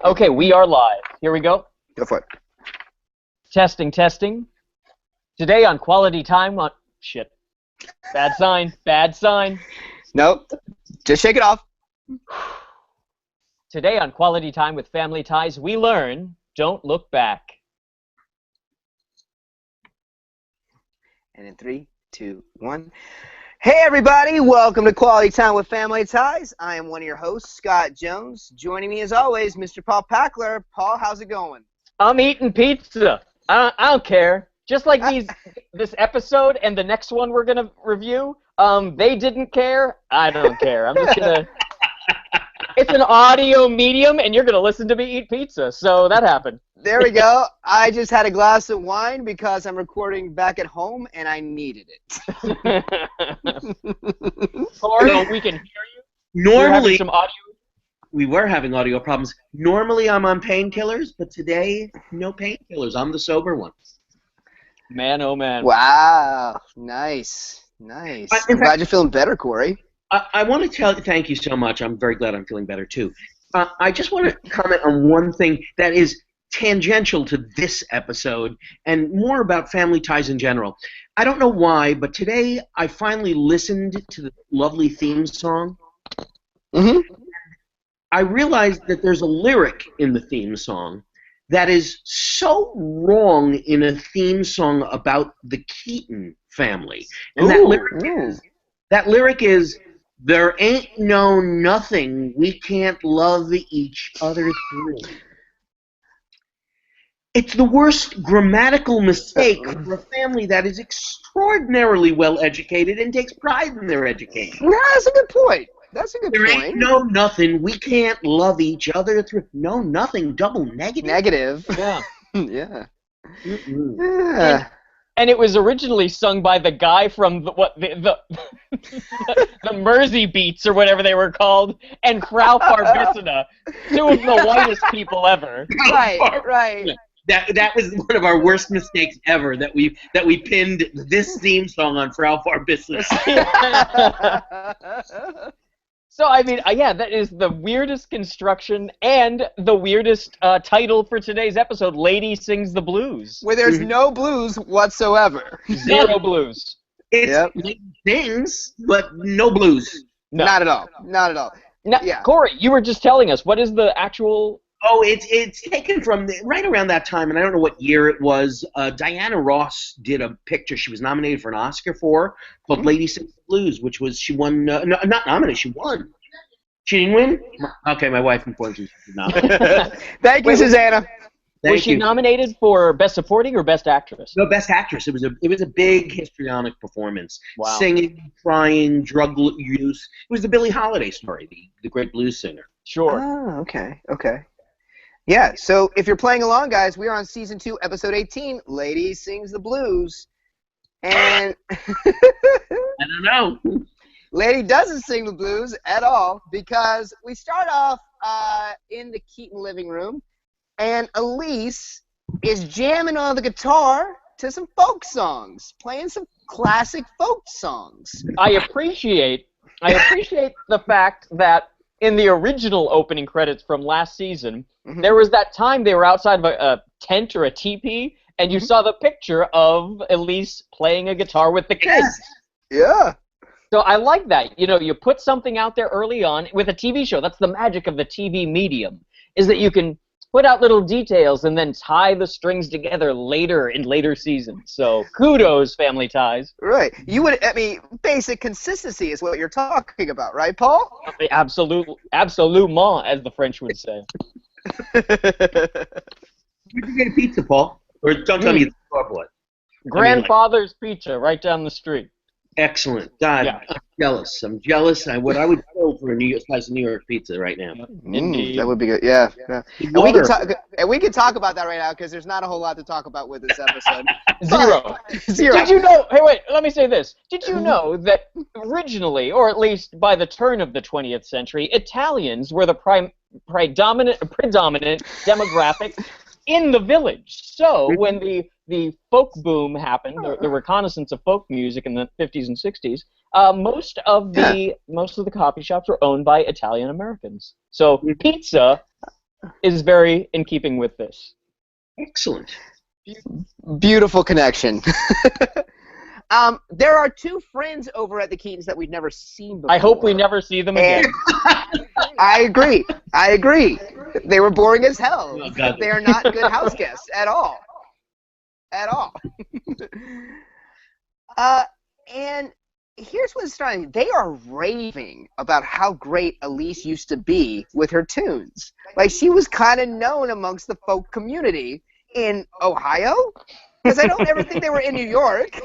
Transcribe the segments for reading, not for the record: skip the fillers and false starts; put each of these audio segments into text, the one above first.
Okay, we are live. Here we go. Go for it. Testing, testing. Today on Quality Time on... Shit. Bad sign. Bad sign. Nope. Just shake it off. Today on Quality Time with Family Ties, we learn, don't look back. And in 3, 2, 1. Hey everybody, welcome to Quality Time with Family Ties. I am one of your hosts, Scott Jones. Joining me as always, Mr. Paul Packler. Paul, how's it going? I'm eating pizza. I don't care. Just like this episode and the next one we're going to review, they didn't care. I don't care. I'm just going to... It's an audio medium, and you're going to listen to me eat pizza, so that happened. There we go. I just had a glass of wine because I'm recording back at home, and I needed it. Or we can hear you. Normally, some audio. we were having audio problems. Normally, I'm on painkillers, but today, no painkillers. I'm the sober one. Man, oh man. Wow. Nice. Nice. I'm glad you're feeling better, Corey. I want to thank you so much. I'm very glad I'm feeling better, too. I just want to comment on one thing that is tangential to this episode and more about family ties in general. I don't know why, but today I finally listened to the lovely theme song. Mm-hmm. I realized that there's a lyric in the theme song that is so wrong in a theme song about the Keaton family. And that lyric is, there ain't no nothing we can't love each other through. It's the worst grammatical mistake for a family that is extraordinarily well educated and takes pride in their education. No, that's a good point. That's a good point. There ain't no nothing we can't love each other through. No nothing, double negative. Negative. Yeah. Yeah. Mm-mm. And it was originally sung by the guy from the Mersey Beats or whatever they were called, and Frau Farbissina, two of the whitest people ever. Right. That was one of our worst mistakes ever. That we pinned this theme song on Frau Farbissina. So, I mean, yeah, that is the weirdest construction and the weirdest title for today's episode, Lady Sings the Blues. Where there's no blues whatsoever. Zero blues. It's things, but no blues. No. Not at all. Not at all. Now, Yeah. Corey, you were just telling us, what is the actual... Oh, it's taken from right around that time, and I don't know what year it was. Diana Ross did a picture she was nominated for an Oscar for called Lady Sings the Blues, which was, she won, not nominated, she won. She didn't win? Okay, my wife informed me she did not. Thank you, Susanna. Was she nominated for Best Supporting or Best Actress? No, Best Actress. It was a big histrionic performance. Wow. Singing, crying, drug use. It was the Billie Holiday story, the great blues singer. Sure. Oh, okay. Yeah, so if you're playing along, guys, we are on Season 2, Episode 18, Lady Sings the Blues. And I don't know. Lady doesn't sing the blues at all because we start off in the Keaton living room, and Elise is jamming on the guitar to some folk songs, playing some classic folk songs. I appreciate the fact that in the original opening credits from last season, there was that time they were outside of a tent or a teepee, and you saw the picture of Elise playing a guitar with the kids. Yeah. So I like that. You know, you put something out there early on with a TV show. That's the magic of the TV medium, is that you can put out little details and then tie the strings together later in later seasons. So kudos, Family Ties. Right. Basic consistency is what you're talking about, right, Paul? Absolument, as the French would say. Where'd you get a pizza, Paul? Or don't tell me it's store-bought. Grandfather's Pizza right down the street. Excellent. God, yeah. I'm jealous. What I would kill for a slice of New York pizza right now. That would be good. Yeah. And we can talk about that right now because there's not a whole lot to talk about with this episode. Zero. Did you know? Hey, wait. Let me say this. Did you know that originally, or at least by the turn of the 20th century, Italians were the predominant demographic in the village. So when the folk boom happened, the reconnaissance of folk music in the 50s and 60s, most of the coffee shops were owned by Italian Americans. So pizza is very in keeping with this. Excellent. Beautiful connection. There are two friends over at the Keatons that we've never seen before. I hope we never see them again. I agree. They were boring as hell. Oh, they are not good house guests at all. At all. And here's what's starting. They are raving about how great Elise used to be with her tunes. Like, she was kind of known amongst the folk community in Ohio, because I don't ever think they were in New York,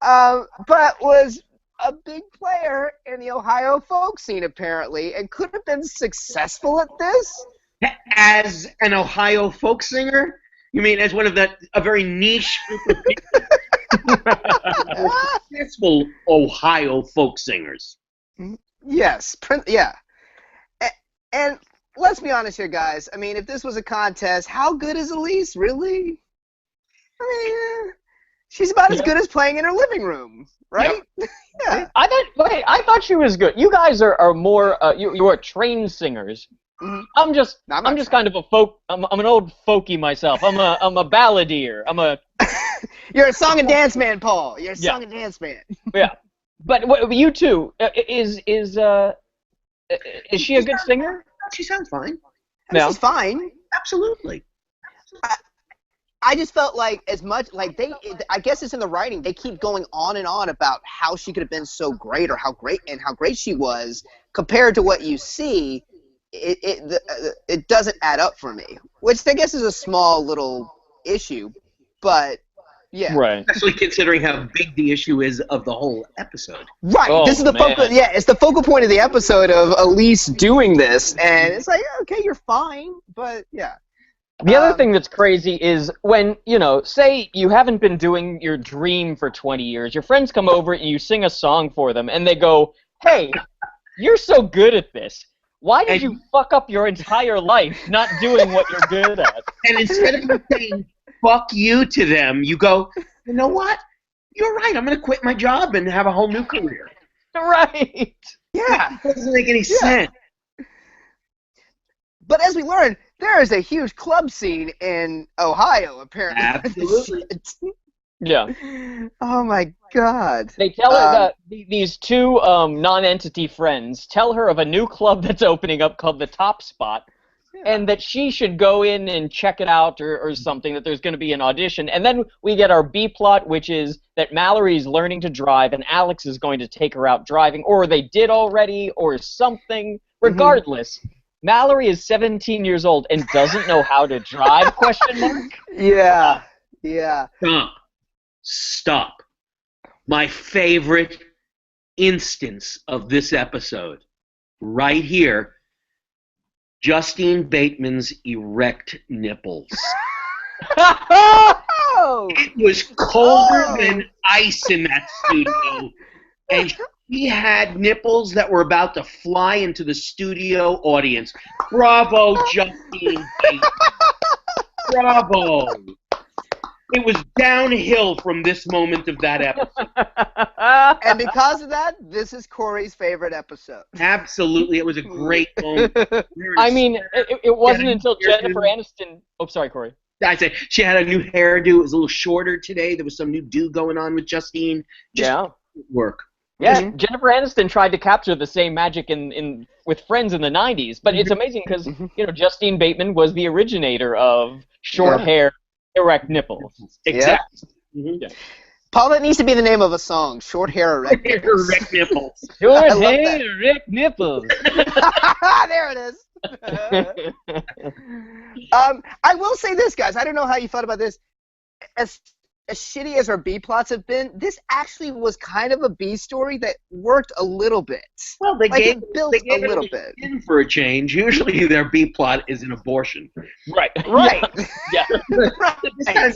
but was a big player in the Ohio folk scene, apparently, and could have been successful at this. As an Ohio folk singer? You mean as one of a very niche group of people? Successful Ohio folk singers. Yes, yeah. And let's be honest here, guys. I mean, if this was a contest, how good is Elise, really? I mean, she's about as good as playing in her living room, right? Yep. Yeah. I thought she was good. You guys are more you are trained singers. Mhm. I'm just kind of a folk. I'm an old folky myself. I'm a balladeer. You're a song and dance man, Paul. You're a song and dance man. Yeah. But you two, is she a good singer? She sounds fine. No. She's fine. Absolutely. I just felt like as much like I guess it's in the writing. They keep going on and on about how she could have been so great, or how great she was compared to what you see. It doesn't add up for me, which I guess is a small little issue, but yeah. Right. Especially considering how big the issue is of the whole episode. Right. Oh, this is the focal. Yeah, it's the focal point of the episode of Elise doing this, and it's like, okay, you're fine, but yeah. The other thing that's crazy is when, say you haven't been doing your dream for 20 years, your friends come over and you sing a song for them, and they go, hey, you're so good at this. Why did you fuck up your entire life not doing what you're good at? And instead of saying, fuck you to them, you go, you know what? You're right, I'm going to quit my job and have a whole new career. Right. Yeah. That doesn't make any sense. But as we learned, there is a huge club scene in Ohio, apparently. Absolutely. Yeah. Oh my God. They tell her that these two non-entity friends tell her of a new club that's opening up called the Top Spot, and that she should go in and check it out or something, that there's going to be an audition. And then we get our B-plot, which is that Mallory's learning to drive and Alex is going to take her out driving, or they did already, or something. Regardless, Mallory is 17 years old and doesn't know how to drive, question mark? Yeah. Yeah. Stop. My favorite instance of this episode, right here, Justine Bateman's erect nipples. It was colder than ice in that studio, and she had nipples that were about to fly into the studio audience. Bravo, Justine Bateman. Bravo. It was downhill from this moment of that episode. And because of that, this is Corey's favorite episode. Absolutely. It was a great moment. I mean, it wasn't until Jennifer Aniston... Oh, sorry, Corey. I say she had a new hairdo. It was a little shorter today. There was some new do going on with Justine. Just work. Yeah, Jennifer Aniston tried to capture the same magic with Friends in the 90s, but it's amazing because, Justine Bateman was the originator of short hair, erect nipples. Exactly. Yeah. Paul, that needs to be the name of a song. Short hair, erect nipples. Erect nipples. Short hair, erect nipples. There it is. I will say this, guys. I don't know how you thought about this. as shitty as our B plots have been, this actually was kind of a B story that worked a little bit. Well, they Like, gave it built they gave a it little a bit. spin for a change. Usually, their B plot is an abortion. Right. Right. Yeah. Right. This time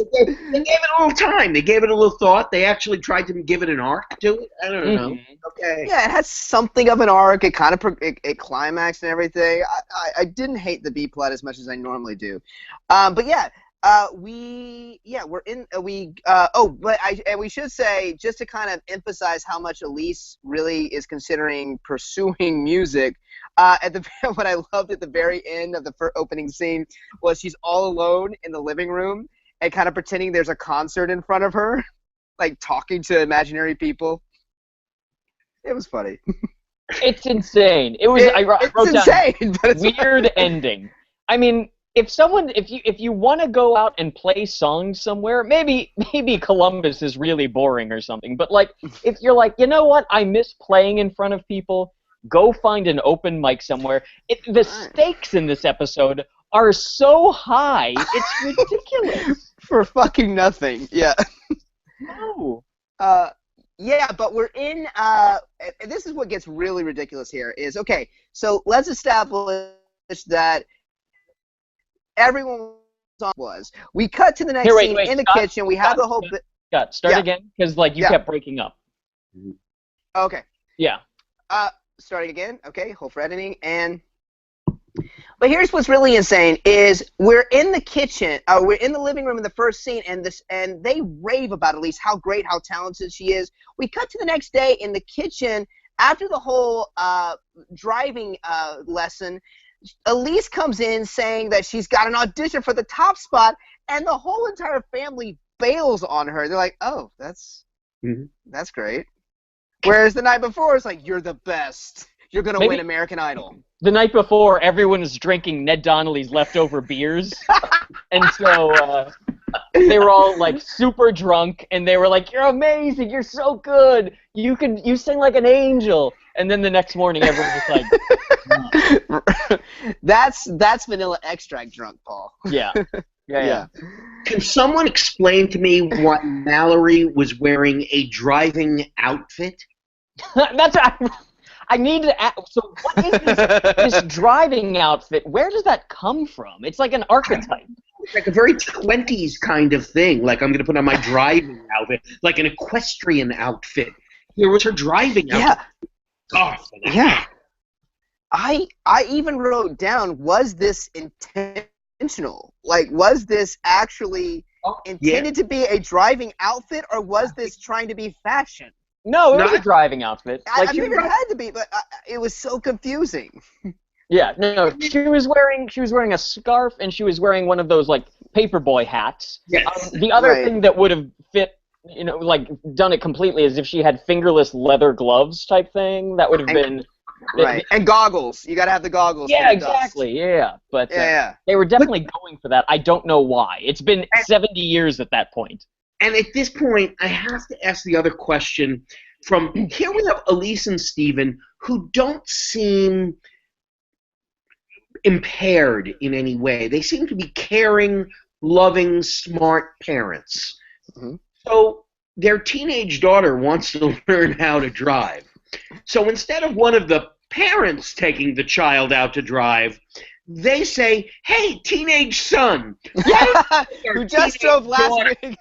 they gave it a little time. They gave it a little thought. They actually tried to give it an arc to it. I don't know. Okay. Yeah, it has something of an arc. It kind of it climaxed and everything. I didn't hate the B plot as much as I normally do, but yeah, we should say, just to kind of emphasize how much Elise really is considering pursuing music. What I loved at the very end of the opening scene was she's all alone in the living room and kind of pretending there's a concert in front of her, like talking to imaginary people. It was funny. It's insane. It was. I wrote insane, down but it's weird ending. I mean, if you want to go out and play songs somewhere, maybe Columbus is really boring or something. But like, if you're like, you know what, I miss playing in front of people, go find an open mic somewhere. The stakes in this episode are so high, it's ridiculous. For fucking nothing. Yeah. No. Yeah, but we're in, and this is what gets really ridiculous here, is, okay, so let's establish that everyone was. We cut to the next scene in the kitchen, we have the whole bit. Scott, start again, because, like, you kept breaking up. Okay. Yeah. Starting again, okay, hold for editing, and... But here's what's really insane is we're in the kitchen, we're in the living room in the first scene, and they rave about Elise, how great, how talented she is. We cut to the next day in the kitchen after the whole driving lesson. Elise comes in saying that she's got an audition for the top spot, and the whole entire family bails on her. They're like, "Oh, that's great." Whereas the night before, it's like, "You're the best. You're gonna win American Idol." The night before, everyone was drinking Ned Donnelly's leftover beers, and so they were all like super drunk, and they were like, "You're amazing! You're so good! You sing like an angel!" And then the next morning, everyone was like, "That's vanilla extract drunk, Paul." Yeah. Can someone explain to me why Mallory was wearing a driving outfit? That's I need to ask, so what is this driving outfit? Where does that come from? It's like an archetype. It's like a very 20s kind of thing. Like, I'm going to put on my driving outfit, like an equestrian outfit. Here was her driving outfit. Yeah. I even wrote down, was this intentional? Like, was this actually intended to be a driving outfit, or was this trying to be fashion? No, it was a driving outfit. Like, I figured it had to be, but it was so confusing. Yeah, no, she was wearing a scarf, and she was wearing one of those like paperboy hats. Yes. The other thing that would have fit, like done it completely, is if she had fingerless leather gloves type thing. That would have been right. And goggles. You got to have the goggles. Yeah, exactly. Yeah, but they were definitely going for that. I don't know why. It's been 70 years at that point. And at this point, I have to ask the other question. From here we have Elise and Steven, who don't seem impaired in any way. They seem to be caring, loving, smart parents. Mm-hmm. So their teenage daughter wants to learn how to drive. So instead of one of the parents taking the child out to drive, they say, "Hey, teenage son." Who just drove last week.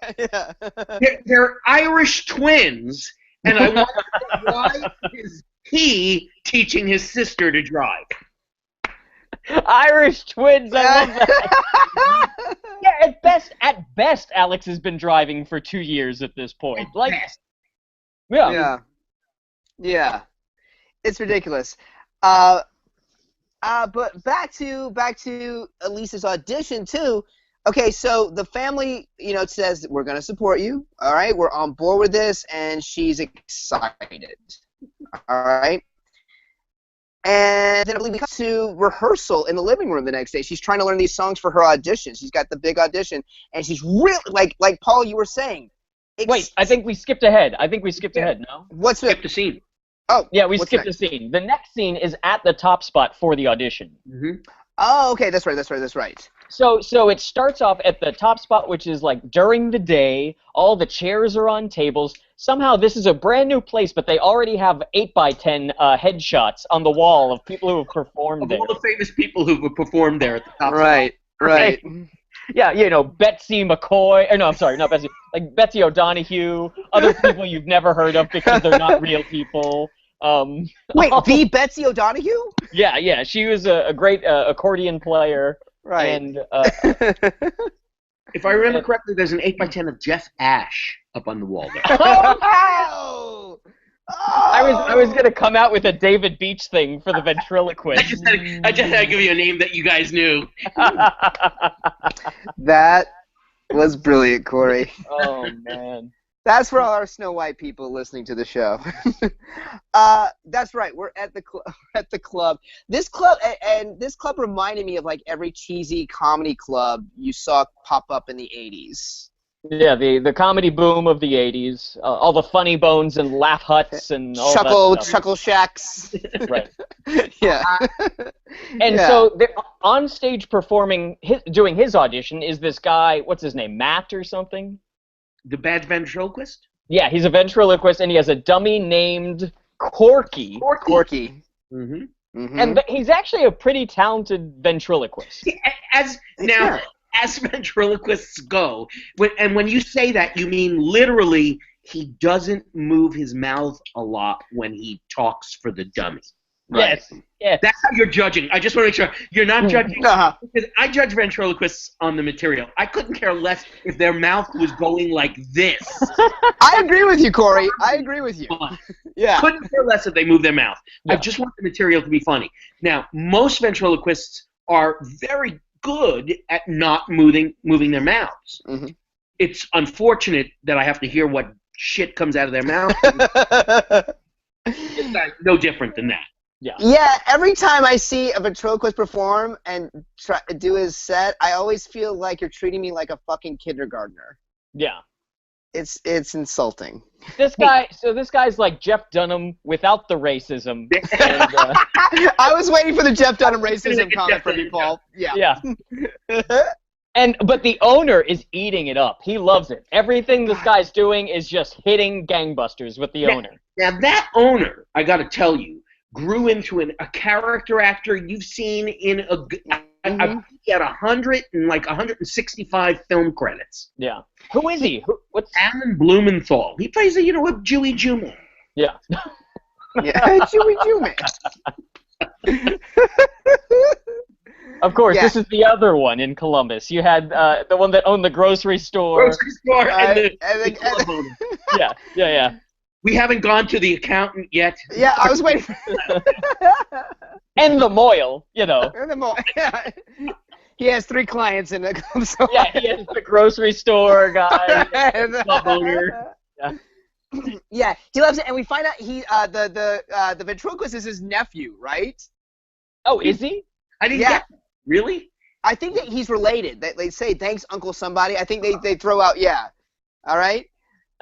They're Irish twins, and I wonder why is he teaching his sister to drive? Irish twins, I love that. Yeah, at best, Alex has been driving for 2 years at this point. Like, yeah. It's ridiculous. But back to Elise's audition too. Okay, so the family, says we're gonna support you. All right, we're on board with this, and she's excited. All right, and then I believe we come to rehearsal in the living room the next day. She's trying to learn these songs for her audition. She's got the big audition, and she's really like Paul, you were saying. Wait, I think we skipped ahead. No? What's the scene? Oh, yeah, we skipped a scene. The next scene is at the top spot for the audition. Mm-hmm. Oh, okay, that's right. So it starts off at the top spot, which is like during the day, all the chairs are on tables. Somehow this is a brand new place, but they already have 8x10 headshots on the wall of people who have performed Of there. all the famous people who have performed there at the top. Right. Yeah, you know, Betsy McCoy. Or no, I'm sorry, not Betsy. Like Betsy O'Donoghue. Other people you've never heard of because they're not real people. Wait, the Betsy O'Donoghue? Yeah. She was a great accordion player. Right. And If I remember correctly, there's an 8x10 of Jeff Ash up on the wall there. Oh! I was gonna come out with a David Beach thing for the ventriloquist. I just had to give you a name that you guys knew. That was brilliant, Corey. Oh man. That's for all our Snow White people listening to the show. That's right. We're at the club. This club and this club reminded me of like every cheesy comedy club you saw pop up in the 80s. Yeah, the comedy boom of the 80s. All the funny bones and laugh huts and all that stuff. Chuckle shacks. Right. Yeah. And so on stage performing, doing his audition is this guy, what's his name, Matt or something? The bad ventriloquist? Yeah, he's a ventriloquist, and he has a dummy named Corky. Corky. Mm-hmm. Mm-hmm. And he's actually a pretty talented ventriloquist. As ventriloquists go, when you say that, you mean literally he doesn't move his mouth a lot when he talks for the dummy. Right. Yes. That's how you're judging. I just want to make sure you're not judging. Uh-huh. Because I judge ventriloquists on the material. I couldn't care less if their mouth was going like this. I agree with you, Corey. I agree with you. Yeah. Couldn't care less if they move their mouth. Yeah. I just want the material to be funny. Now, most ventriloquists are very good at not moving their mouths. Mm-hmm. It's unfortunate that I have to hear what shit comes out of their mouth. It's no different than that. Yeah. Yeah, every time I see a ventriloquist perform and do his set, I always feel like you're treating me like a fucking kindergartner. Yeah. It's insulting. This guy's like Jeff Dunham without the racism. And, I was waiting for the Jeff Dunham racism comment from you, Paul. Yeah. But the owner is eating it up. He loves it. Everything this guy's doing is just hitting gangbusters with the owner. Now that owner, I got to tell you, grew into a character actor you've seen in he had 165 film credits. Yeah. Who is he? What's Alan Blumenthal? He plays a Jewy Jew man. Yeah. Yeah, Jewy Jew man. Of course, this is the other one in Columbus. You had the one that owned the grocery store. And the club owner. Yeah. We haven't gone to the accountant yet. Yeah, I was waiting. And the Moyle, And the Yeah. He has 3 clients in the club. So yeah, he has the grocery store guy, the club owner. Yeah. Yeah, he loves it, and we find out the ventriloquist is his nephew, right? Oh, is he? I didn't get that. Really? I think that he's related. They say thanks, Uncle Somebody. I think they throw out All right.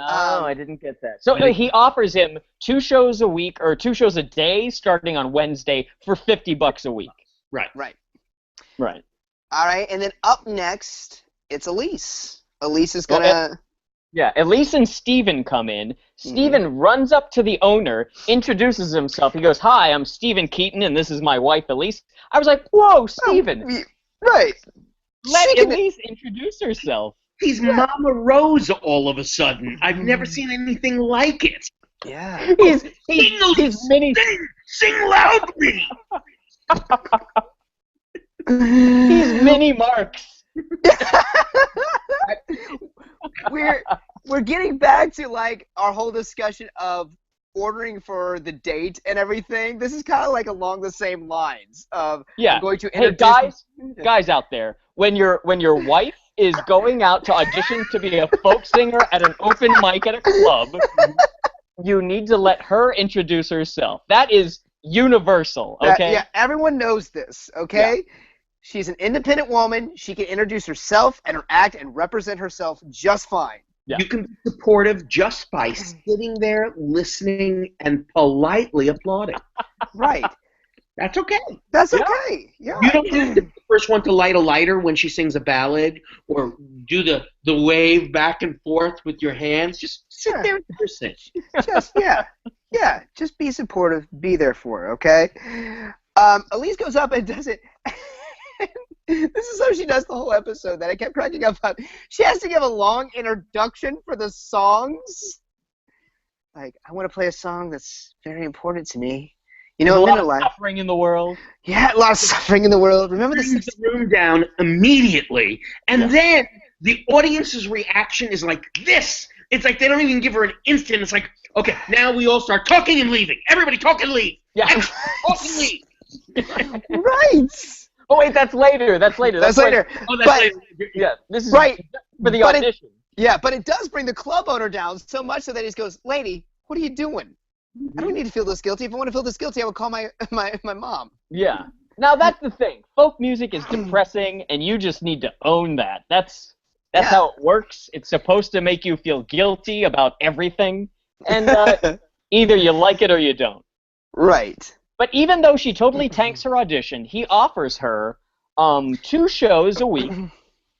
Oh, I didn't get that. So he offers him 2 shows a week or 2 shows a day, starting on Wednesday for $50 a week. Right. All right, and then up next, it's Elise. Elise is gonna. Yeah, Elise and Steven come in. Steven runs up to the owner, introduces himself. He goes, "Hi, I'm Steven Keaton, and this is my wife, Elise." I was like, "Whoa, Steven!" Right. Let Elise introduce herself. He's Mama Rose all of a sudden. I've never seen anything like it. Yeah. He's mini. Sing loudly. He's mini Marks. We're getting back to like our whole discussion of ordering for the date and everything. This is kind of like along the same lines of I'm going to introduce guys out there, when your wife is going out to audition to be a folk singer at an open mic at a club, you need to let her introduce herself. That is universal, okay? Yeah, everyone knows this, okay? Yeah. She's an independent woman. She can introduce herself and her act and represent herself just fine. Yeah. You can be supportive just by sitting there, listening, and politely applauding. Right. That's okay. That's Yeah. okay. Yeah. You don't have to be the first one to light a lighter when she sings a ballad or do the wave back and forth with your hands. Just sit Sure. there and listen. Just just be supportive, be there for her, okay? Elise goes up and does it. This is how she does the whole episode that I kept cracking up on. She has to give a long introduction for the songs. Like, I want to play a song that's very important to me. You know, There's a lot in of life. suffering in the world. Yeah, a lot of suffering in the world. Remember the Turns the room down immediately, and Yeah. then the audience's reaction is like this. It's like they don't even give her an instant. It's like, okay, now we all start talking and leaving. Everybody talk and leave. Yeah. Talk and leave. Right. Oh wait, that's later. That's later. That's later. Oh, that's But- later. Yeah, this is Right. for the But audition. Yeah, but it does bring the club owner down so much so that he just goes, "Lady, what are you doing? I don't need to feel this guilty. If I want to feel this guilty, I would call my mom." Yeah. Now that's the thing. Folk music is depressing, and you just need to own that. That's Yeah. how it works. It's supposed to make you feel guilty about everything, and either you like it or you don't. Right. But even though she totally tanks her audition, he offers her 2 shows a week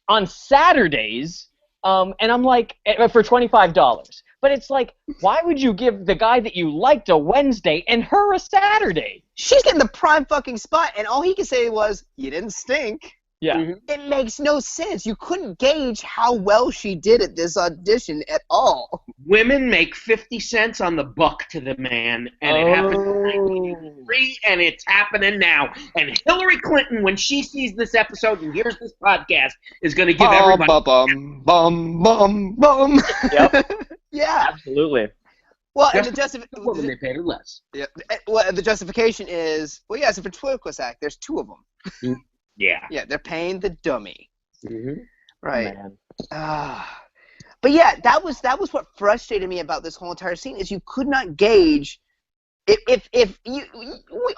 on Saturdays, and I'm like, for $25. But it's like, why would you give the guy that you liked a Wednesday and her a Saturday? She's getting the prime fucking spot, and all he could say was, "You didn't stink." Yeah. Mhm. It makes no sense. You couldn't gauge how well she did at this audition at all. Women make 50 cents on the buck to the man, and it happened in 1983, and it's happening now. And Hillary Clinton, when she sees this episode and hears this podcast, is going to give everybody... Bum, bum, bum, bum. Yep. Yeah. Absolutely. Well, and Just the the woman they paid her less. the justification is, well, yeah, so for Qtwft Act, there's 2 of them. Yeah. Yeah, they're paying the dummy. Mm-hmm. Right. Man. But yeah, that was what frustrated me about this whole entire scene is you could not gauge if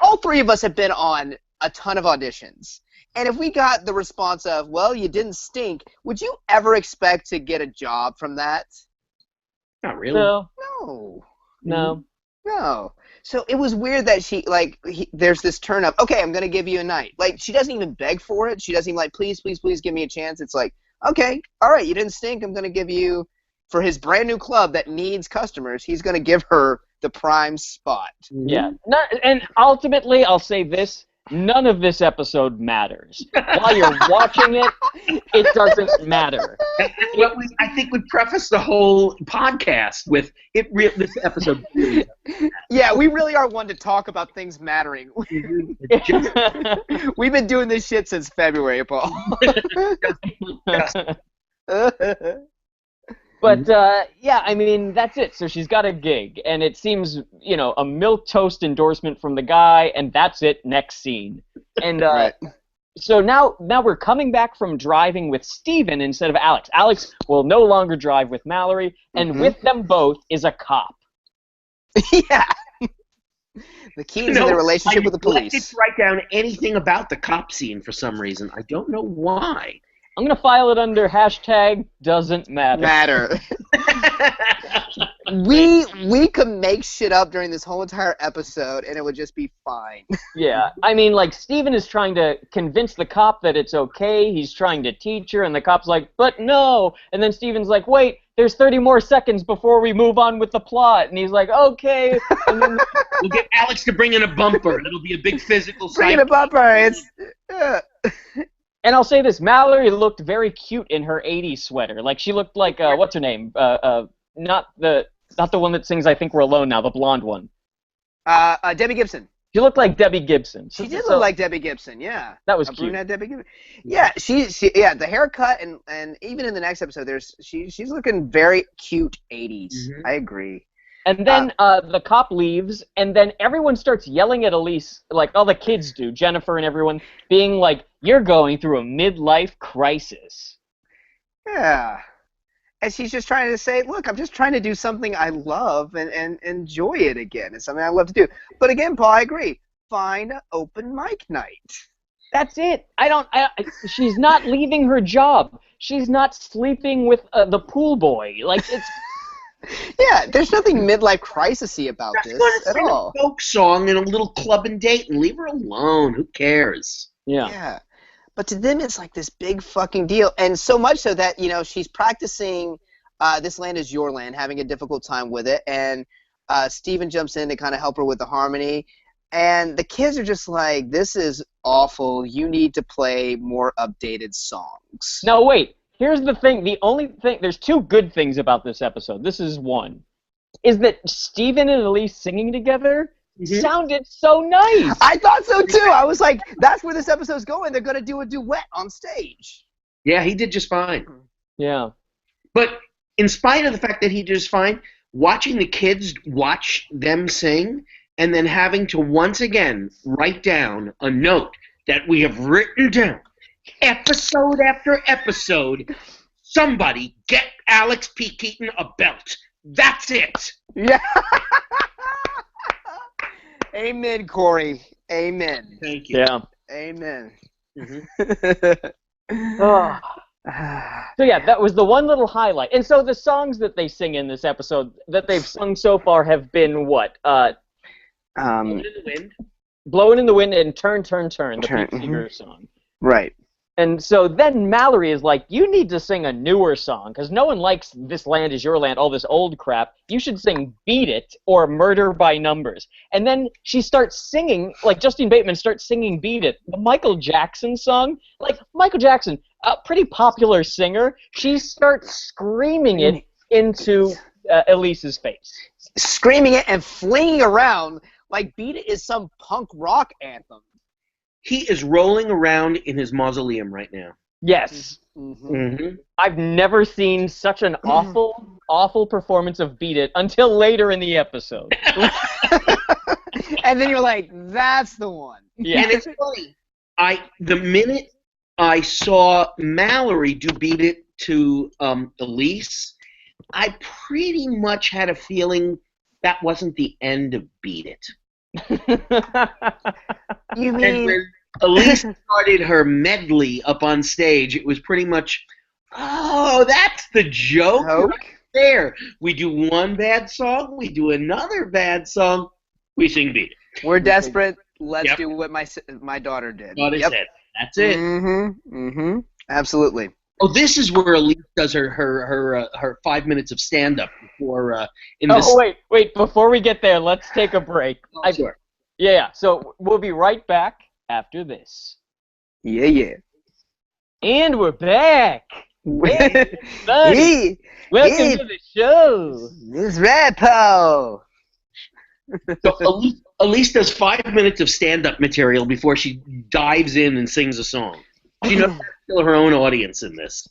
all 3 of us have been on a ton of auditions, and if we got the response of, "Well, you didn't stink," would you ever expect to get a job from that? Not really. No. No. No. So it was weird that there's this turn up. Okay, I'm gonna give you a night. Like, she doesn't even beg for it. She doesn't even like, please, please, please give me a chance. It's like, okay, all right, you didn't stink. I'm gonna give you, for his brand new club that needs customers, he's gonna give her the prime spot. Yeah. And ultimately, I'll say this. None of this episode matters. While you're watching it, it doesn't matter. Well, I think we prefaced the whole podcast with this episode. Really Yeah, we really are one to talk about things mattering. We've been doing this shit since February, Paul. But, yeah, I mean, that's it. So she's got a gig, and it seems, you know, a milquetoast endorsement from the guy, and that's it, next scene. And Right. so now we're coming back from driving with Steven instead of Alex. Alex will no longer drive with Mallory, and with them both is a cop. Yeah. The key to their relationship with the I neglected police. to write down anything about the cop scene for some reason. I don't know why. I'm going to file it under #doesn't matter. We could make shit up during this whole entire episode, and it would just be fine. Yeah, I mean, like, Steven is trying to convince the cop that it's okay. He's trying to teach her, and the cop's like, but no. And then Steven's like, wait, there's 30 more seconds before we move on with the plot. And he's like, okay. And then We'll get Alex to bring in a bumper. It'll be a big physical Bring it sight. up, it's. And I'll say this, Mallory looked very cute in her 80s sweater. Like, she looked like, what's her name? Not the one that sings I Think We're Alone Now, the blonde one. Debbie Gibson. She looked like Debbie Gibson. She did look like Debbie Gibson, yeah. That was A cute. brunette Debbie Gibson. Yeah, yeah, the haircut and even in the next episode, she's looking very cute 80s. Mhm. I agree. And then the cop leaves, and then everyone starts yelling at Elise, like all the kids do, Jennifer and everyone, being like, you're going through a midlife crisis. Yeah. And she's just trying to say, look, I'm just trying to do something I love and enjoy it again. It's something I love to do. But again, Paul, I agree. Find an open mic night. That's it. She's not leaving her job. She's not sleeping with the pool boy. Like, it's... Yeah, there's nothing midlife crisis-y about Just this want to at sing all. a folk song in a little club and date and leave her alone. Who cares? Yeah. Yeah. But to them, it's like this big fucking deal. And so much so that, she's practicing This Land Is Your Land, having a difficult time with it. And Steven jumps in to kind of help her with the harmony. And the kids are just like, this is awful. You need to play more updated songs. Now, wait. Here's the thing. The only thing, there's two good things about this episode. This is one. Is that Steven and Elise singing together sounded so nice. I thought so, too. I was like, that's where this episode's going. They're going to do a duet on stage. Yeah, he did just fine. Yeah. But in spite of the fact that he did just fine, watching the kids watch them sing and then having to once again write down a note that we have written down episode after episode, somebody get Alex P. Keaton a belt. That's it. Yeah. Amen, Corey. Amen. Thank you. Yeah. Amen. Oh. So yeah, that was the one little highlight. And so the songs that they sing in this episode that they've sung so far have been what? Blowing in the Wind. Blowing in the Wind and Turn, Turn, Turn, the Pete Seeger song. Right. And so then Mallory is like, you need to sing a newer song, because no one likes This Land Is Your Land, all this old crap. You should sing Beat It or Murder by Numbers. And then she starts singing, like Justine Bateman starts singing Beat It, the Michael Jackson song. Like, Michael Jackson, a pretty popular singer, she starts screaming it into Elise's face. Screaming it and flinging around like Beat It is some punk rock anthem. He is rolling around in his mausoleum right now. Yes. Mm-hmm. I've never seen such an awful, awful performance of Beat It until later in the episode. And then you're like, that's the one. Yeah. And it's funny. The minute I saw Mallory do Beat It to Elise, I pretty much had a feeling that wasn't the end of Beat It. You And mean when Elise started her medley up on stage, it was pretty much, oh, that's the joke right there. We do one bad song, we do another bad song, we sing Beat It. we're desperate? Let's do what my daughter did. That's it. Absolutely. Oh, this is where Elise does her 5 minutes of stand-up before in this. Oh, wait, before we get there, let's take a break. Sure. Yeah, so we'll be right back after this. Yeah. And we're back! Hey, buddy. Welcome to the show! This Repo! So Elise does 5 minutes of stand-up material before she dives in and sings a song. She knows how to fill her own audience in this.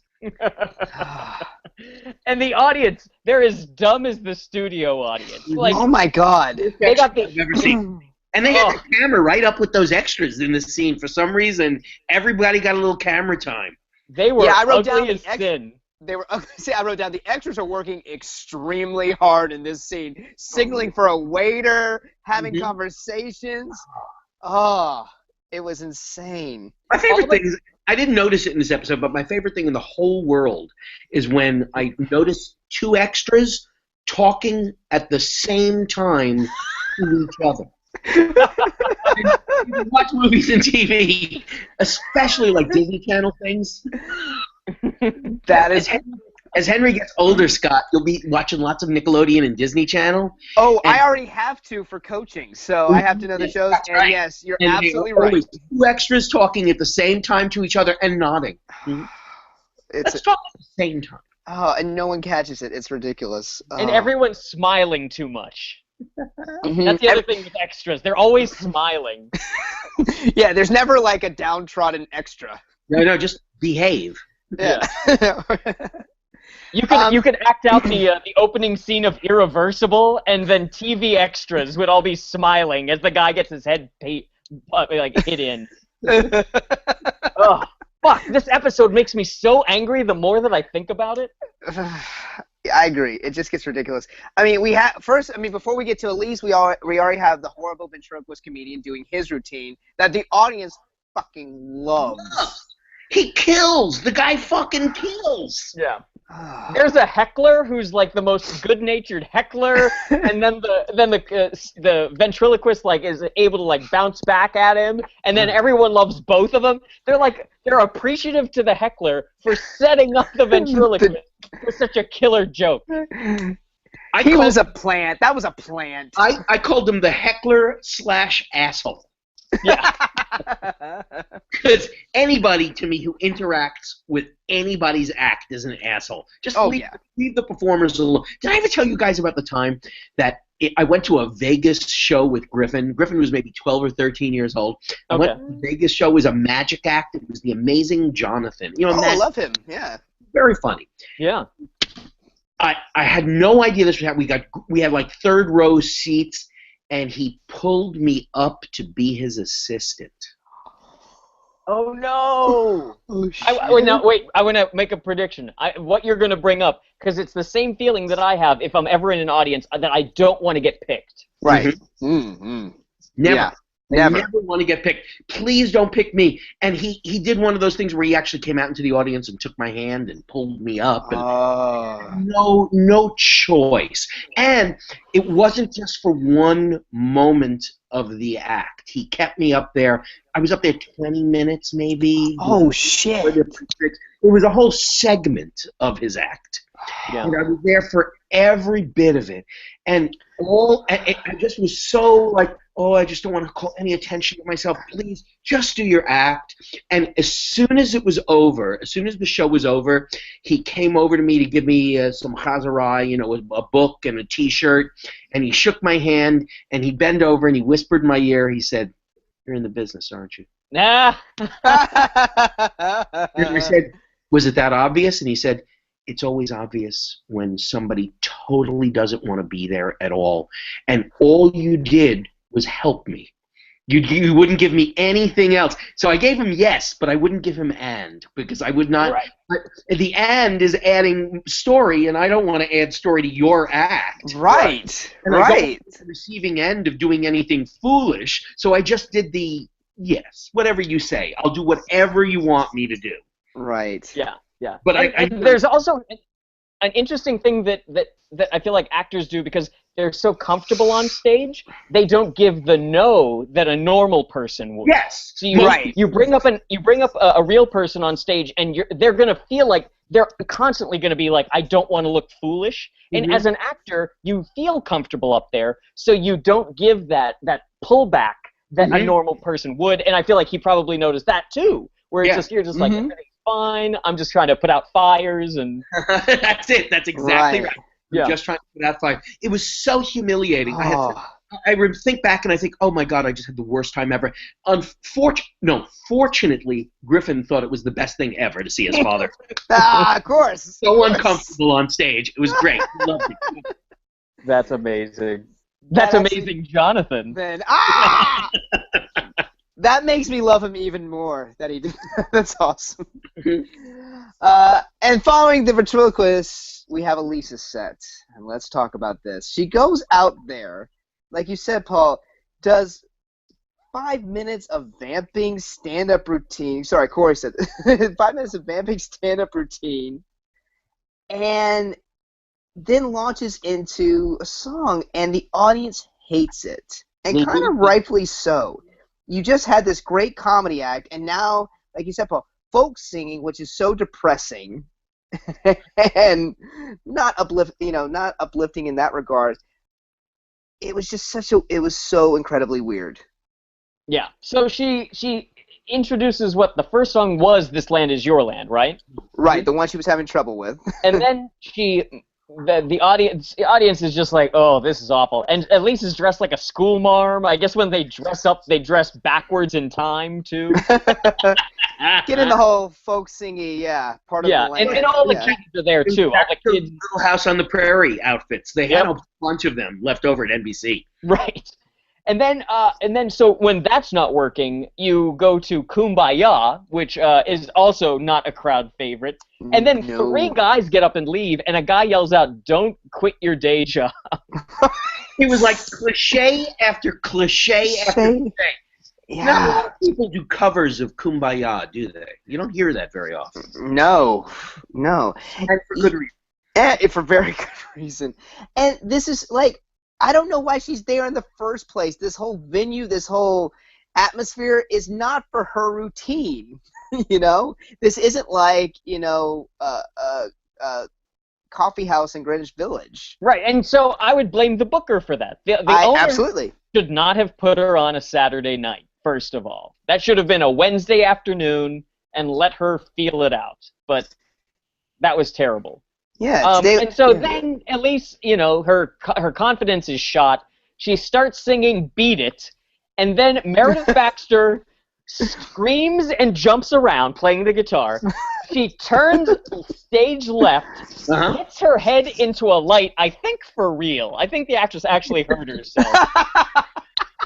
And the audience, they're as dumb as the studio audience. Like, Oh my God. they got I've ever seen. And they had the camera right up with those extras in this scene. For some reason, everybody got a little camera time. They were I wrote ugly down as sin. They were. See, I wrote down the extras are working extremely hard in this scene, signaling for a waiter, having conversations. Oh, it was insane. My favorite thing is, I didn't notice it in this episode, but my favorite thing in the whole world is when I notice two extras talking at the same time to each other. You watch movies and TV, especially like Disney Channel things. That is. As Henry gets older, Scott, you'll be watching lots of Nickelodeon and Disney Channel. Oh, I already have to for coaching, so I have to know the shows. That's And right. yes, you're And absolutely there are right. always two extras talking at the same time to each other and nodding. It's Let's talk at the same time. and no one catches it. It's ridiculous. And everyone's smiling too much. Mhm. That's the other thing with extras. They're always smiling. Yeah, there's never like a downtrodden extra. No, just behave. Yeah. You could act out the opening scene of Irreversible, and then TV extras would all be smiling as the guy gets his head hit in. Oh, fuck! This episode makes me so angry. The more that I think about it. I agree. It just gets ridiculous. I mean, before we get to Elise, we already have the horrible ventriloquist comedian doing his routine that the audience fucking loves. He kills. The guy fucking kills. Yeah. There's a heckler who's like the most good-natured heckler, and then the ventriloquist like is able to like bounce back at him, and then everyone loves both of them. They're appreciative to the heckler for setting up the ventriloquist for such a killer joke. He was a plant. That was a plant. I called him the heckler/asshole. Yeah. Because anybody, to me, who interacts with anybody's act is an asshole. Just leave the performers alone. Did I ever tell you guys about the time that I went to a Vegas show with Griffin? Griffin was maybe 12 or 13 years old. I went to the Vegas show. It was a magic act. It was the amazing Jonathan. You know, I love him. Yeah. Very funny. Yeah. I had no idea this was happening. We had like third row seats, and he pulled me up to be his assistant. Oh no! I want to make a prediction. What you're going to bring up, because it's the same feeling that I have if I'm ever in an audience that I don't want to get picked. Right. Never. Yeah. I never want to get picked. Please don't pick me. And he did one of those things where he actually came out into the audience and took my hand and pulled me up. And no choice. And it wasn't just for one moment of the act. He kept me up there. I was up there 20 minutes maybe. Oh, shit. It was a whole segment of his act. Yeah. And I was there for every bit of it. And I just was so like, oh, I just don't want to call any attention to myself. Please, just do your act. And as soon as it was over, as soon as the show was over, he came over to me to give me some chazarai, you know, a book and a T-shirt. And he shook my hand, and he bent over, and he whispered in my ear. He said, "You're in the business, aren't you?" Nah. And I said, "Was it that obvious?" And he said, "It's always obvious when somebody totally doesn't want to be there at all. And all you did was help me. You wouldn't give me anything else." So I gave him yes, but I wouldn't give him and, because I would not. Right. The and is adding story, and I don't want to add story to your act. Right. And I don't want the receiving end of doing anything foolish, so I just did the yes, whatever you say. I'll do whatever you want me to do. Right. Yeah. Yeah. But and there's also an interesting thing that I feel like actors do, because they're so comfortable on stage, they don't give the no that a normal person would. Yes. So you bring up a real person on stage, and they're gonna feel like they're constantly gonna be like, I don't want to look foolish. And as an actor, you feel comfortable up there, so you don't give that pullback that a normal person would. And I feel like he probably noticed that too, where it's just you're just like, everything's fine. I'm just trying to put out fires and. That's it. That's exactly right. Yeah. Just trying to put out fire. It was so humiliating. I think back and I think, oh my God, I just had the worst time ever. Fortunately, Griffin thought it was the best thing ever to see his father. Of course. So uncomfortable on stage. It was great. I loved it. That's amazing. That's amazing, Jonathan. Man, that makes me love him even more. That he did. That's awesome. And following the ventriloquist, we have Elisa's set, and let's talk about this. She goes out there, like you said, Paul, does 5 minutes of vamping stand-up routine. Sorry, Corey said 5 minutes of vamping stand-up routine, and then launches into a song, and the audience hates it, and kind of rightfully so. You just had this great comedy act, and now, like you said, Paul, folk singing, which is so depressing and not uplifting in that regard. It was just it was so incredibly weird. Yeah. So she introduces what the first song was, "This Land Is Your Land," right? Right, the one she was having trouble with. And then the audience is just like, oh, this is awful. And Elise is dressed like a school marm. I guess when they dress up, they dress backwards in time too. Get in the whole folk singy, part of the land. And all the kids are there too. All the kids. Little House on the Prairie outfits. They had a bunch of them left over at NBC. Right. And then so when that's not working, you go to Kumbaya, which is also not a crowd favorite. And then 3 guys get up and leave, and a guy yells out, "Don't quit your day job." He was like cliche after cliche after cliche. Yeah. Not a lot of people do covers of Kumbaya, do they? You don't hear that very often. No. And for good reason. And for very good reason. And this is like, I don't know why she's there in the first place. This whole venue, this whole atmosphere is not for her routine. You know, this isn't like, you know, coffee house in Greenwich Village. Right, and so I would blame the booker for that. The owner absolutely should not have put her on a Saturday night, first of all. That should have been a Wednesday afternoon and let her feel it out. But that was terrible. Yeah. And so then, at least, you know, her confidence is shot. She starts singing "Beat It," and then Meredith Baxter screams and jumps around playing the guitar. She turns stage left, hits her head into a light, I think for real. I think the actress actually hurt herself.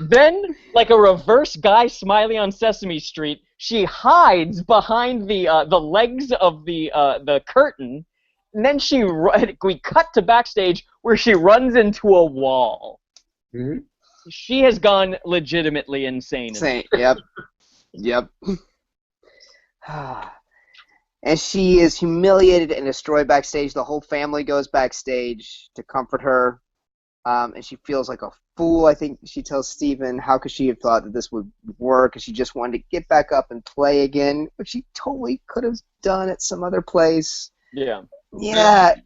Then, like a reverse Guy Smiley on Sesame Street, she hides behind the legs of the curtain, and then we cut to backstage where she runs into a wall. Mm-hmm. She has gone legitimately insane. Yep. And she is humiliated and destroyed backstage. The whole family goes backstage to comfort her, and she feels like a fool. I think she tells Steven, how could she have thought that this would work, and she just wanted to get back up and play again, which she totally could have done at some other place. Yeah,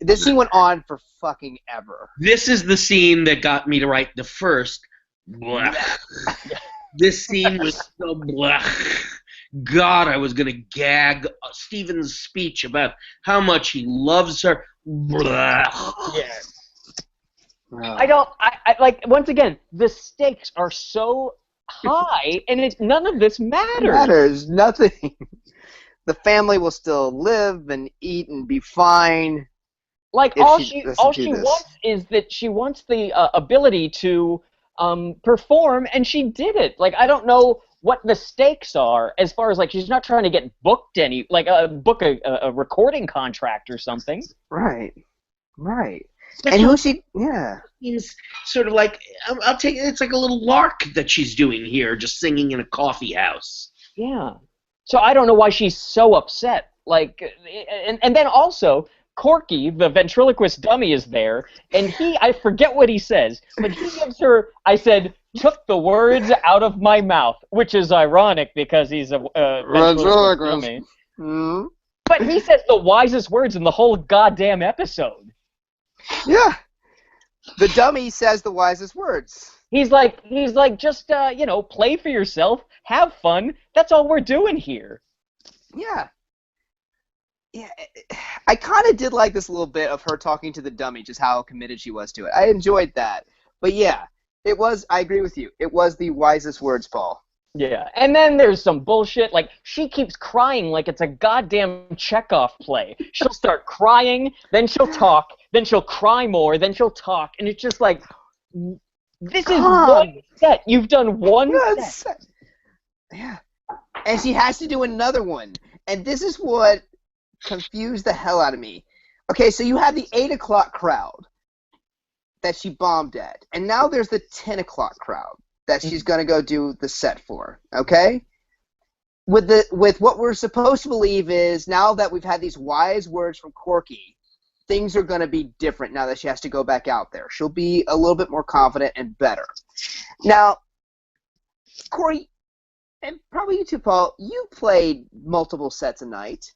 this scene went on for fucking ever. This is the scene that got me to write the first blech. This scene was so blech. God, I was going to gag Steven's speech about how much he loves her. Blech. Yes. I like, once again, the stakes are so high, and none of this matters. Nothing. The family will still live and eat and be fine. Like, all she wants is that she wants the ability to perform, and she did it. Like, I don't know what the stakes are as far as, like, she's not trying to get booked book a recording contract or something. Right. And who she, It's sort of like, I'll take it, it's like a little lark that she's doing here, just singing in a coffee house. Yeah. So I don't know why she's so upset. Like, and then also, Corky, the ventriloquist dummy, is there, and I forget what he says, but he gives her, I said, took the words out of my mouth, which is ironic because he's a ventriloquist dummy. Mm-hmm. But he says the wisest words in the whole goddamn episode. Yeah. The dummy says the wisest words. He's like, just, play for yourself, have fun, that's all we're doing here. Yeah. I kind of did like this little bit of her talking to the dummy, just how committed she was to it. I enjoyed that. But yeah, I agree with you. It was the wisest words, Paul. Yeah, and then there's some bullshit, like, she keeps crying like it's a goddamn Chekhov play. She'll start crying, then she'll talk, then she'll cry more, then she'll talk, and it's just like, this is one set. You've done one set. Yeah. And she has to do another one. And this is what confused the hell out of me. Okay, so you have the 8 o'clock crowd that she bombed at. And now there's the 10 o'clock crowd that she's going to go do the set for. Okay? With what we're supposed to believe is, now that we've had these wise words from Corky, things are going to be different now that she has to go back out there. She'll be a little bit more confident and better. Now, Corey, and probably you too, Paul, you played multiple sets a night,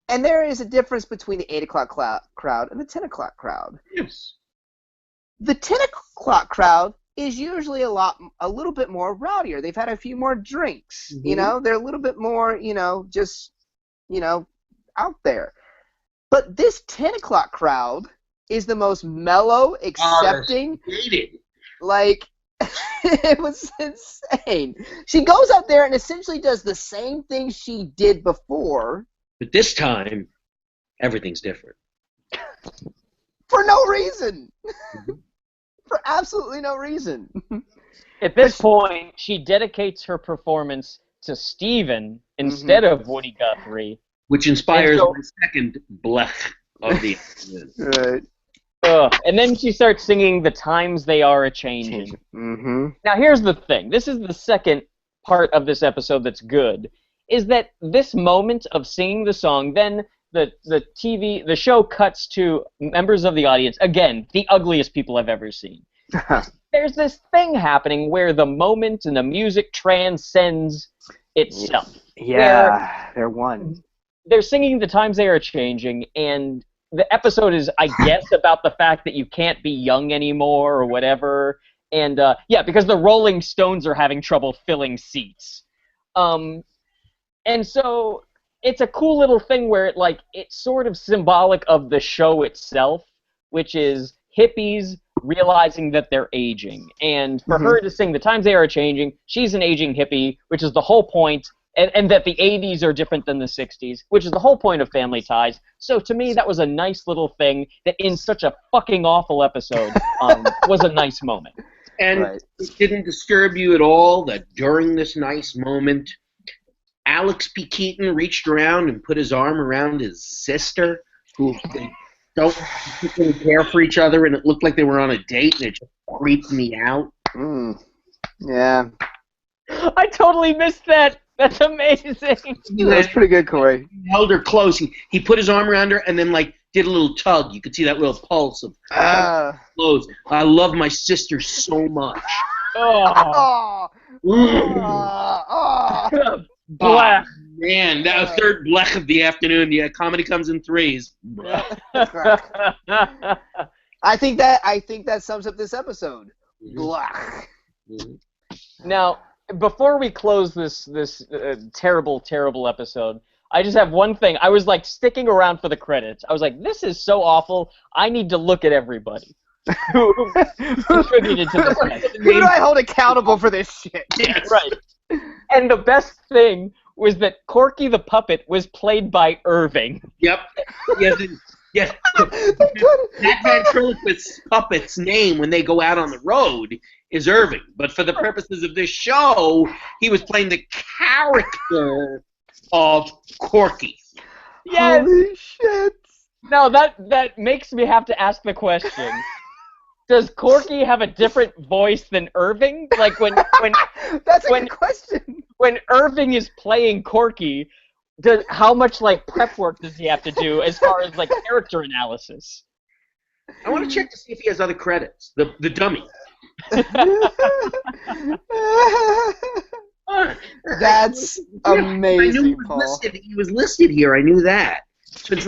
and there is a difference between the 8 o'clock crowd and the 10 o'clock crowd. Yes. The 10 o'clock crowd is usually a little bit more rowdier. They've had a few more drinks. Mm-hmm. You know, they're a little bit more, just, out there. But this 10 o'clock crowd is the most mellow, accepting. Like, it was insane. She goes out there and essentially does the same thing she did before. But this time, everything's different. For no reason. For absolutely no reason. At this point, she dedicates her performance to Steven instead of Woody Guthrie. Which inspires my second blech of the Right. And then she starts singing "The Times They Are A-Changin'." Mm-hmm. Now here's the thing. This is the second part of this episode that's good. is that this moment of singing the song, then the show cuts to members of the audience, again, the ugliest people I've ever seen. There's this thing happening where the moment and the music transcends itself. Yeah, they're one. They're singing The Times They Are Changing, and the episode is, I guess, about the fact that you can't be young anymore or whatever. And, because the Rolling Stones are having trouble filling seats. And so it's a cool little thing where it's sort of symbolic of the show itself, which is hippies realizing that they're aging. And for her to sing The Times They Are Changing, she's an aging hippie, which is the whole point, and that the 80s are different than the 60s, which is the whole point of Family Ties. So to me, that was a nice little thing that in such a fucking awful episode was a nice moment. And it didn't disturb you at all that during this nice moment, Alex P. Keaton reached around and put his arm around his sister, who they don't particularly care for each other, and it looked like they were on a date, and it just creeped me out. Yeah. I totally missed that. That's amazing. That's pretty good, Corey. He held her close. He put his arm around her and then did a little tug. You could see that little pulse of close. I love my sister so much. Blech. Man, that was third blech of the afternoon. Yeah, comedy comes in threes. I think that sums up this episode. Blech. Now, before we close this terrible, terrible episode, I just have one thing. I was sticking around for the credits. I was like, this is so awful. I need to look at everybody who contributed to this. Who do I hold accountable for this shit? Yes. Right. And the best thing was that Corky the puppet was played by Irving. Yep. Yes. That ventriloquist puppet's name when they go out on the road is Irving. But for the purposes of this show, he was playing the character of Corky. Yes. Holy shit. Now that makes me have to ask the question. Does Corky have a different voice than Irving? When That's a good question. When Irving is playing Corky, how much prep work does he have to do as far as character analysis? I want to check to see if he has other credits. The dummy. That's amazing, I knew Paul. he was listed here. I knew that. So it's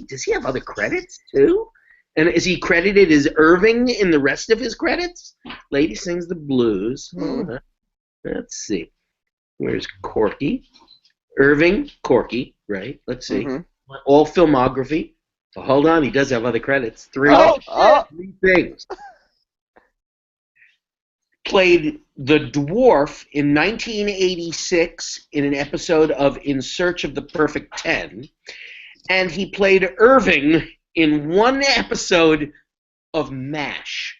does he have other credits too? And is he credited as Irving in the rest of his credits? Lady Sings the Blues. Let's see. Where's Corky? Irving, Corky, right? Let's see. All filmography. Oh, hold on, he does have other credits. Three things. Played the dwarf in 1986 in an episode of In Search of the Perfect 10. And he played Irving in one episode of MASH.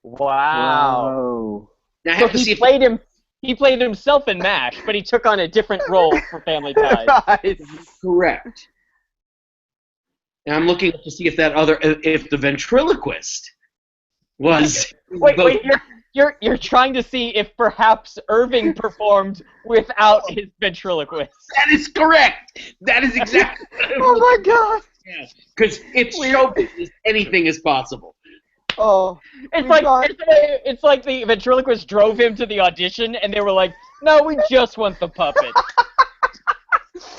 Wow. Now I have to see if he played himself in MASH, but he took on a different role for Family Ties. Right. Correct. Now I'm looking to see if if the ventriloquist was. Wait, you're trying to see if perhaps Irving performed without his ventriloquist. That is correct. That is exactly. Oh my God. Yeah, because it's showbiz. Anything is possible. Oh. It's like the ventriloquist drove him to the audition, and they were like, "No, we just want the puppet."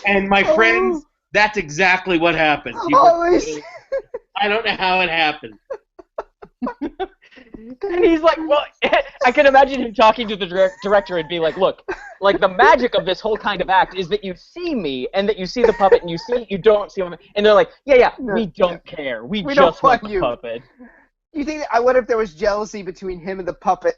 And my friends, that's exactly what happened. I don't know how it happened. And he's like, well, I can imagine him talking to the director and be like, look, the magic of this whole kind of act is that you see me and that you see the puppet and you don't see him. And they're like, we don't care. We just want the puppet. You think? I wonder if there was jealousy between him and the puppet.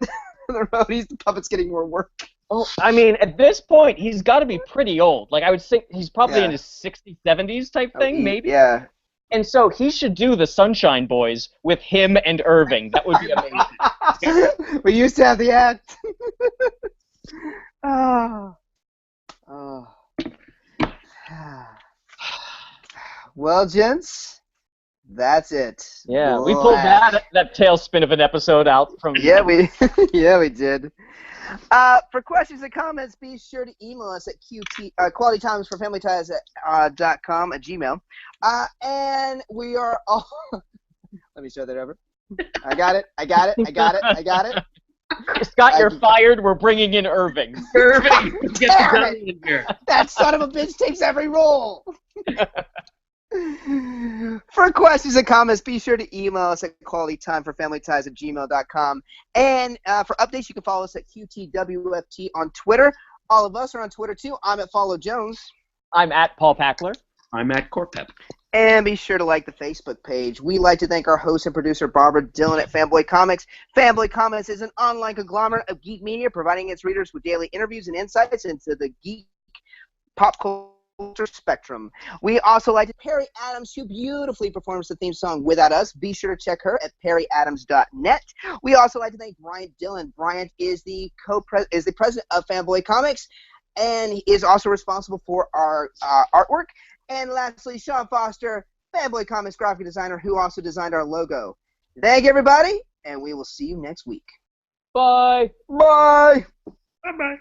The roadies, the puppet's getting more work. Oh, I mean, at this point, he's got to be pretty old. I would say he's probably in his 60s, 70s type thing, maybe. Yeah. And so he should do the Sunshine Boys with him and Irving. That would be amazing. We used to have the act. Well, gents, that's it. Yeah, we pulled that tailspin of an episode out from. Yeah, we did. For questions and comments, be sure to email us at qualitytimesforfamilyties.com at Gmail. And we are all. Let me show that over. I got it. Scott, you're fired. We're bringing in Irving. Irving, get the gun in here. That son of a bitch takes every role. For questions and comments, be sure to email us at qualitytimeforfamilyties@gmail.com. And for updates, you can follow us at QTWFT on Twitter. All of us are on Twitter, too. I'm at Follow Jones. I'm at Paul Packler. I'm at Corpep. And be sure to like the Facebook page. We'd like to thank our host and producer, Barbara Dillon at Fanboy Comics. Fanboy Comics is an online conglomerate of geek media, providing its readers with daily interviews and insights into the geek pop culture spectrum. We also like to Perry Adams, who beautifully performs the theme song Without Us. Be sure to check her at perryadams.net. We also like to thank Bryant Dillon. Bryant is the president of Fanboy Comics, and he is also responsible for our artwork. And lastly, Sean Foster, Fanboy Comics graphic designer, who also designed our logo. Thank you, everybody, and we will see you next week. Bye. Bye. Bye-bye.